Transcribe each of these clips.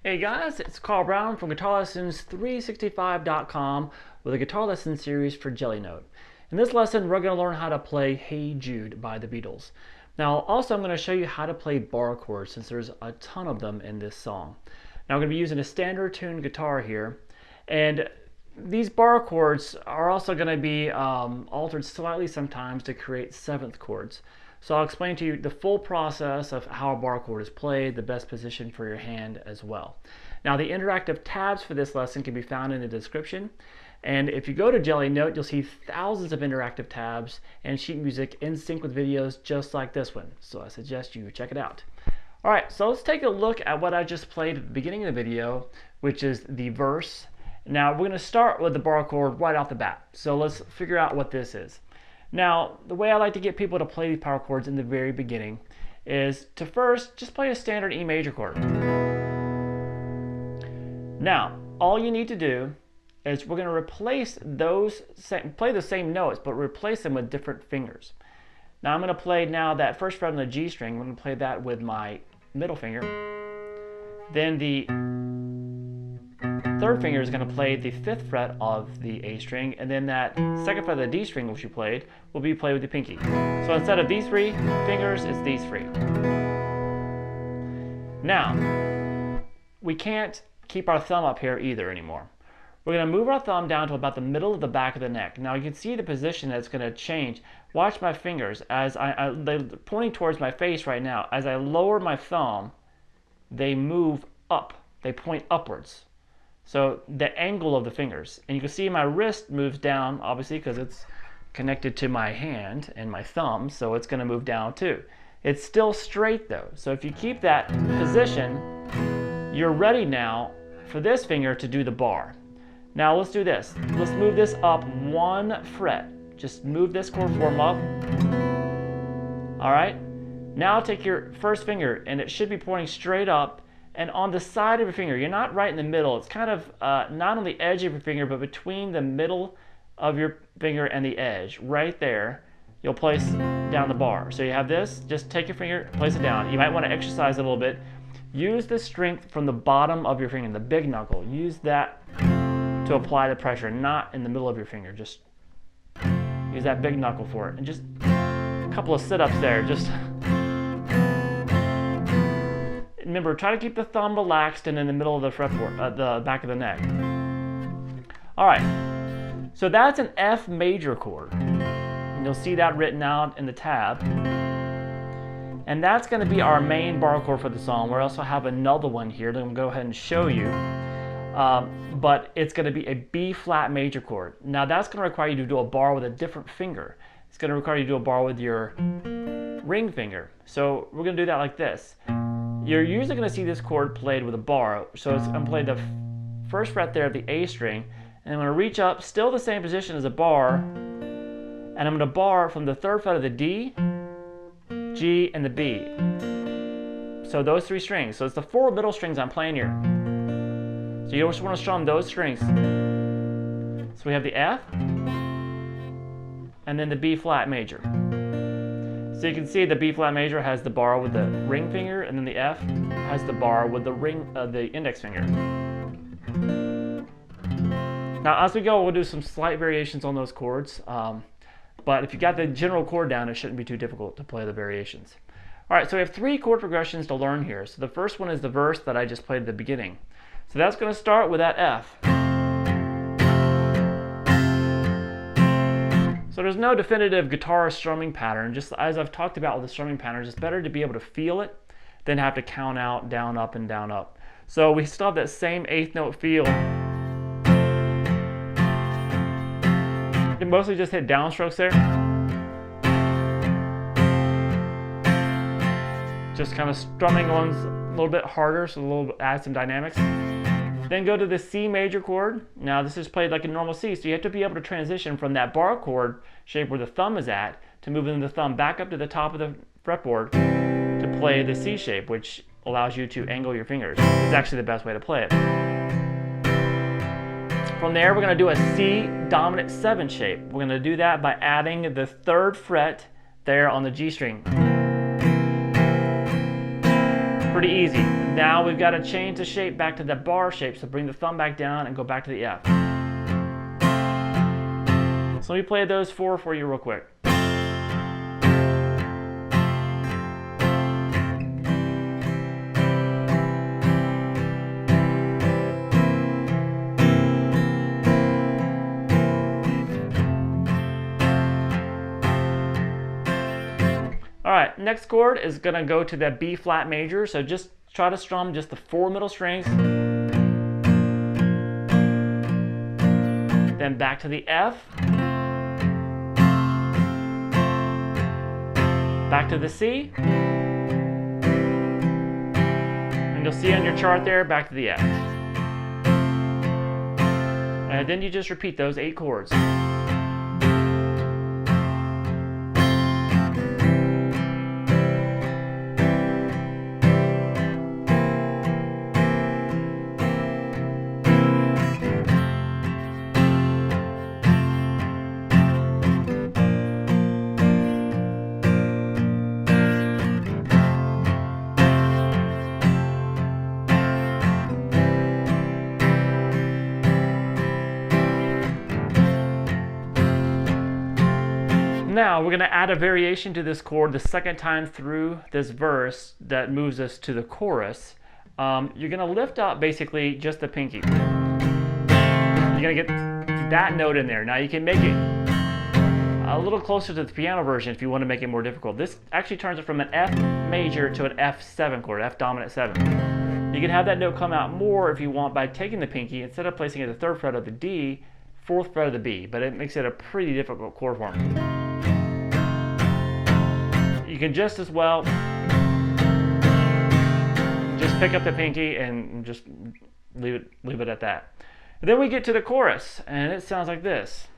Hey guys, it's Carl Brown from GuitarLessons365.com with a guitar lesson series for Jellynote. In this lesson, we're going to learn how to play Hey Jude by the Beatles. Now, also I'm going to show you how to play bar chords since there's a ton of them in this song. Now, I'm going to be using a standard tuned guitar here, and these bar chords are also going to be altered slightly sometimes to create seventh chords. So I'll explain to you the full process of how a bar chord is played, the best position for your hand as well. Now the interactive tabs for this lesson can be found in the description. And if you go to Jellynote, you'll see thousands of interactive tabs and sheet music in sync with videos just like this one. So I suggest you check it out. All right, so let's take a look at what I just played at the beginning of the video, which is the verse. Now we're going to start with the bar chord right off the bat. So let's figure out what this is. Now, the way I like to get people to play these power chords in the very beginning is to first just play a standard E major chord. Now, all you need to do is we're going to replace those, play the same notes, but replace them with different fingers. Now I'm going to play now that first fret on the G string. I'm going to play that with my middle finger. Then the third finger is going to play the fifth fret of the A string, and then that second fret of the D string, which you played, will be played with the pinky. So instead of these three fingers, it's these three. Now, we can't keep our thumb up here either anymore. We're going to move our thumb down to about the middle of the back of the neck. Now you can see the position that's going to change. Watch my fingers as they're pointing towards my face right now. As I lower my thumb, they move up. They point upwards. So the angle of the fingers, and you can see my wrist moves down, obviously, because it's connected to my hand and my thumb, so it's going to move down too. It's still straight though, so if you keep that position, you're ready now for this finger to do the bar. Now let's do this. Let's move this up one fret. Just move this chord form up. All right. Now take your first finger, and it should be pointing straight up. And on the side of your finger, you're not right in the middle. It's kind of not on the edge of your finger, but between the middle of your finger and the edge. Right there, you'll place down the bar. So you have this, just take your finger, place it down. You might want to exercise it a little bit. Use the strength from the bottom of your finger, the big knuckle. Use that to apply the pressure, not in the middle of your finger. Just use that big knuckle for it. And just a couple of sit-ups there. Just remember, try to keep the thumb relaxed and in the middle of the fretboard, the back of the neck. All right, so that's an F major chord. And you'll see that written out in the tab. And that's going to be our main bar chord for the song. We also have another one here that I'm going to go ahead and show you. But it's going to be a B flat major chord. Now that's going to require you to do a bar with a different finger. It's going to require you to do a bar with your ring finger. So we're going to do that like this. You're usually going to see this chord played with a bar. So it's going to play the first fret there of the A string, and I'm going to reach up, still the same position as a bar, and I'm going to bar from the third fret of the D, G, and the B. So those three strings. So it's the four middle strings I'm playing here. So you just want to strum those strings. So we have the F, and then the B flat major. So you can see the B flat major has the bar with the ring finger, and then the F has the bar with the index finger. Now as we go, we'll do some slight variations on those chords, but if you got the general chord down, it shouldn't be too difficult to play the variations. All right, so we have three chord progressions to learn here. So the first one is the verse that I just played at the beginning. So that's going to start with that F. So there's no definitive guitar strumming pattern. Just as I've talked about with the strumming pattern, it's better to be able to feel it than have to count out down, up, and down, up. So we still have that same eighth note feel. You can mostly just hit downstrokes there. Just kind of strumming ones a little bit harder, so add some dynamics. Then go to the C major chord. Now this is played like a normal C, so you have to be able to transition from that bar chord shape where the thumb is at to moving the thumb back up to the top of the fretboard to play the C shape, which allows you to angle your fingers. It's actually the best way to play it. From there, we're going to do a C dominant 7 shape. We're going to do that by adding the third fret there on the G string. Pretty easy. Now we've got to change the shape back to the bar shape, so bring the thumb back down and go back to the F. So let me play those four for you real quick. Alright, next chord is going to go to the B flat major, so just try to strum just the 4 middle strings. Then back to the F. Back to the C. And you'll see on your chart there, back to the F. And then you just repeat those 8 chords. Now we're going to add a variation to this chord the second time through this verse that moves us to the chorus. You're going to lift up basically just the pinky. You're going to get that note in there. Now you can make it a little closer to the piano version if you want to make it more difficult. This actually turns it from an F major to an F7 chord, F dominant 7. You can have that note come out more if you want by taking the pinky, instead of placing it at the 3rd fret of the D, 4th fret of the B, but it makes it a pretty difficult chord form. You can just as well just pick up the pinky and just leave it at that. And then we get to the chorus, and it sounds like this.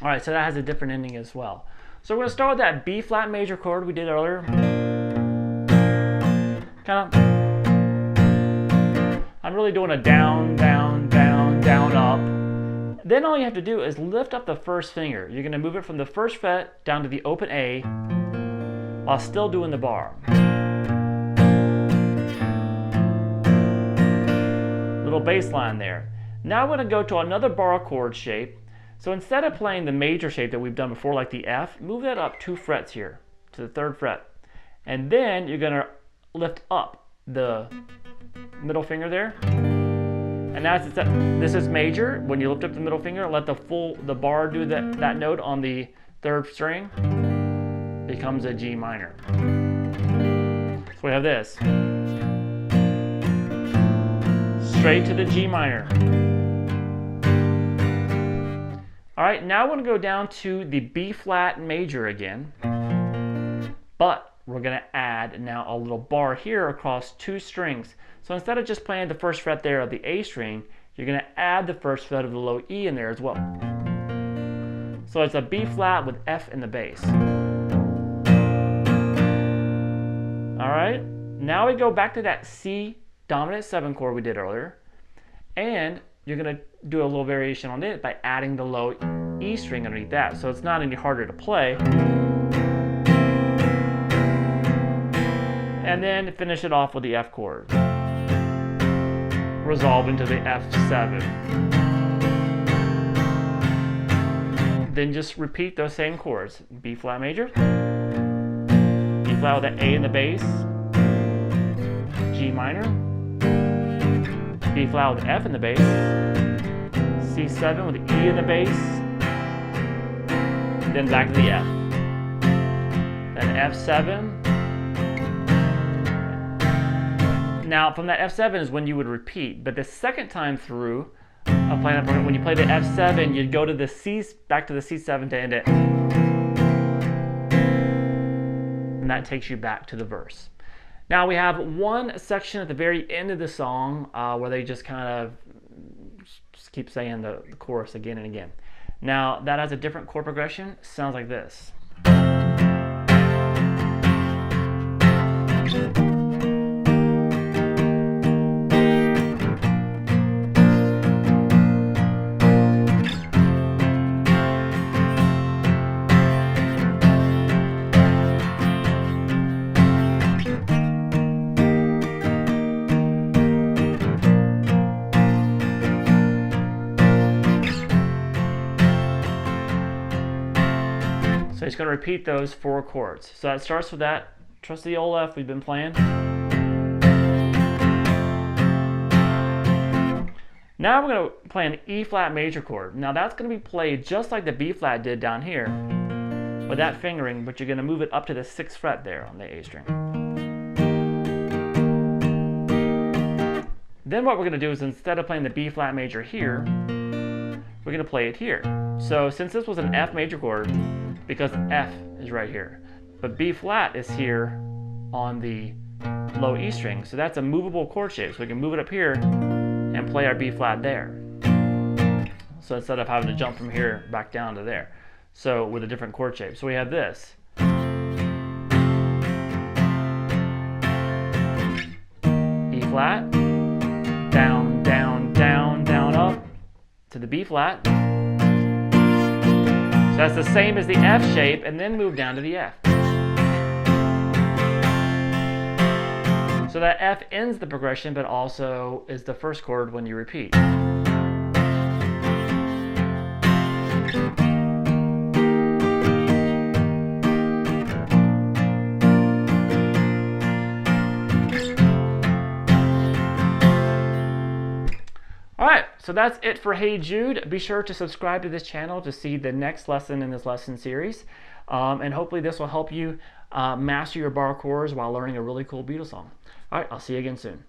Alright, so that has a different ending as well. So we're going to start with that B flat major chord we did earlier. I'm really doing a down, down, down, down, up. Then all you have to do is lift up the first finger. You're going to move it from the 1st fret down to the open A while still doing the bar. Little bass line there. Now we're going to go to another bar chord shape. So instead of playing the major shape that we've done before, like the F, move that up 2 frets here to the 3rd fret. And then you're going to lift up the middle finger there. And now this is major. When you lift up the middle finger, let the bar do that note on the 3rd string. Becomes a G minor. So we have this. Straight to the G minor. Alright, now we're going to go down to the B flat major again, but we're going to add now a little bar here across 2 strings. So instead of just playing the 1st fret there of the A string, you're going to add the 1st fret of the low E in there as well. So it's a B flat with F in the bass. Alright, now we go back to that C dominant 7 chord we did earlier, and you're going to do a little variation on it by adding the low E string underneath that, so it's not any harder to play. And then finish it off with the F chord. Resolve into the F7. Then just repeat those same chords. B flat major, B flat with an A in the bass, G minor, B flat with an F in the bass, C7 with an E in the bass, then back to the F, then F7. Now from that F7 is when you would repeat, but the second time through of playing that program. When you play the F7, you'd go to the C, back to the C7 to end it. And that takes you back to the verse. Now we have one section at the very end of the song where they just kind of just keep saying the chorus again and again. Now that has a different chord progression. Sounds like this. So he's going to repeat those 4 chords. So that starts with that trusty old F we've been playing. Now we're going to play an E flat major chord. Now that's going to be played just like the B flat did down here with that fingering, but you're going to move it up to the 6th fret there on the A string. Then what we're going to do is, instead of playing the B flat major here, we're going to play it here. So since this was an F major chord, because F is right here, but B flat is here on the low E string, so that's a movable chord shape. So we can move it up here and play our B flat there. So instead of having to jump from here back down to there, so with a different chord shape. So we have this. E flat, down, down, down, down, up to the B flat. So that's the same as the F shape, and then move down to the F. So that F ends the progression, but also is the first chord when you repeat. Alright, so that's it for Hey Jude. Be sure to subscribe to this channel to see the next lesson in this lesson series. And hopefully this will help you master your bar chords while learning a really cool Beatles song. Alright, I'll see you again soon.